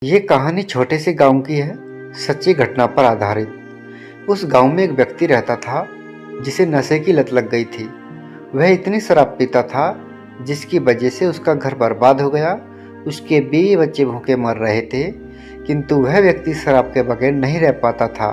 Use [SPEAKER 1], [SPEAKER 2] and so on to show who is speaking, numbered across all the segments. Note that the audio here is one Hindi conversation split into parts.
[SPEAKER 1] ये कहानी छोटे से गांव की है, सच्ची घटना पर आधारित। उस गांव में एक व्यक्ति रहता था जिसे नशे की लत लग गई थी। वह इतनी शराब पीता था जिसकी वजह से उसका घर बर्बाद हो गया। उसके बीवी बच्चे भूखे मर रहे थे, किंतु वह व्यक्ति शराब के बगैर नहीं रह पाता था।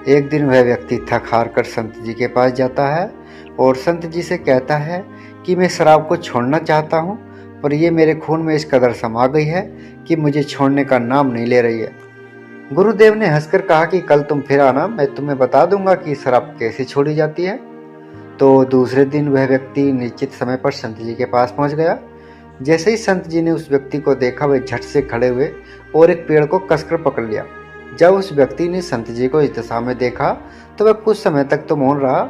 [SPEAKER 1] एक दिन वह व्यक्ति थक हार कर संत जी के पास जाता है और संत जी से कहता है कि मैं शराब को छोड़ना चाहता हूँ, पर यह मेरे खून में इस कदर समा गई है कि मुझे छोड़ने का नाम नहीं ले रही है। गुरुदेव ने हंसकर कहा कि कल तुम फिर आना, मैं तुम्हें बता दूंगा कि शराब कैसे छोड़ी जाती है। तो दूसरे दिन वह व्यक्ति निश्चित समय पर संत जी के पास पहुंच गया। जैसे ही संत जी ने उस व्यक्ति को देखा, वे झट से खड़े हुए और एक पेड़ को कसकर पकड़ लिया। जब उस व्यक्ति ने संत जी को इस दशा में देखा तो वह कुछ समय तक तो मौन रहा,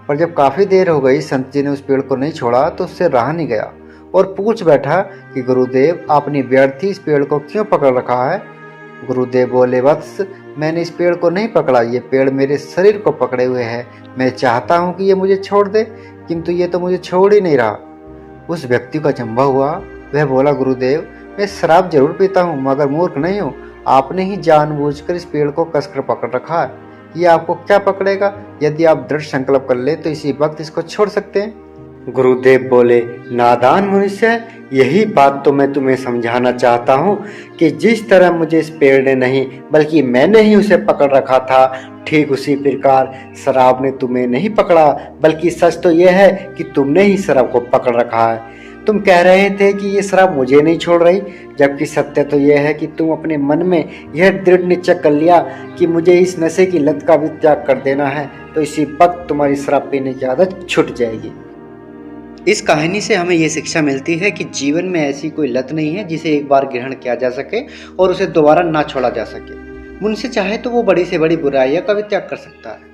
[SPEAKER 1] पर जब काफी देर हो गई संत जी ने उस पेड़ को नहीं छोड़ा तो उससे रहा नहीं गया और पूछ बैठा कि गुरुदेव, आपने व्यर्थ ही इस पेड़ को क्यों पकड़ रखा है। गुरुदेव बोले, वत्स, मैंने इस पेड़ को नहीं पकड़ा, ये पेड़ मेरे शरीर को पकड़े हुए है। मैं चाहता हूँ कि ये मुझे छोड़ दे, किंतु ये तो मुझे छोड़ ही नहीं रहा। उस व्यक्ति का अचंभा हुआ। वह बोला, गुरुदेव, मैं शराब जरूर पीता हूँ मगर मूर्ख नहीं हूँ। आपने ही जानबूझकर इस पेड़ को कसकर पकड़ रखा है। ये आपको क्या पकड़ेगा? यदि आप दृढ़ संकल्प कर ले तो इसी वक्त इसको छोड़ सकते हैं। गुरुदेव बोले, नादान मनुष्य, यही बात तो मैं तुम्हें समझाना चाहता हूँ कि जिस तरह मुझे इस पेड़ ने नहीं बल्कि मैंने ही उसे पकड़ रखा था, ठीक उसी प्रकार शराब ने तुम्हें नहीं पकड़ा, बल्कि सच तो यह है कि तुमने ही शराब को पकड़ रखा है। तुम कह रहे थे कि ये शराब मुझे नहीं छोड़ रही, जबकि सत्य तो यह है कि तुम अपने मन में यह दृढ़ निश्चय कर लिया कि मुझे इस नशे की लत का भी त्याग कर देना है, तो इसी वक्त तुम्हारी शराब पीने की आदत छूट जाएगी। इस कहानी से हमें ये शिक्षा मिलती है कि जीवन में ऐसी कोई लत नहीं है जिसे एक बार ग्रहण किया जा सके और उसे दोबारा ना छोड़ा जा सके। मनुष्य चाहे तो वो बड़ी से बड़ी बुराइयां का भी त्याग कर सकता है।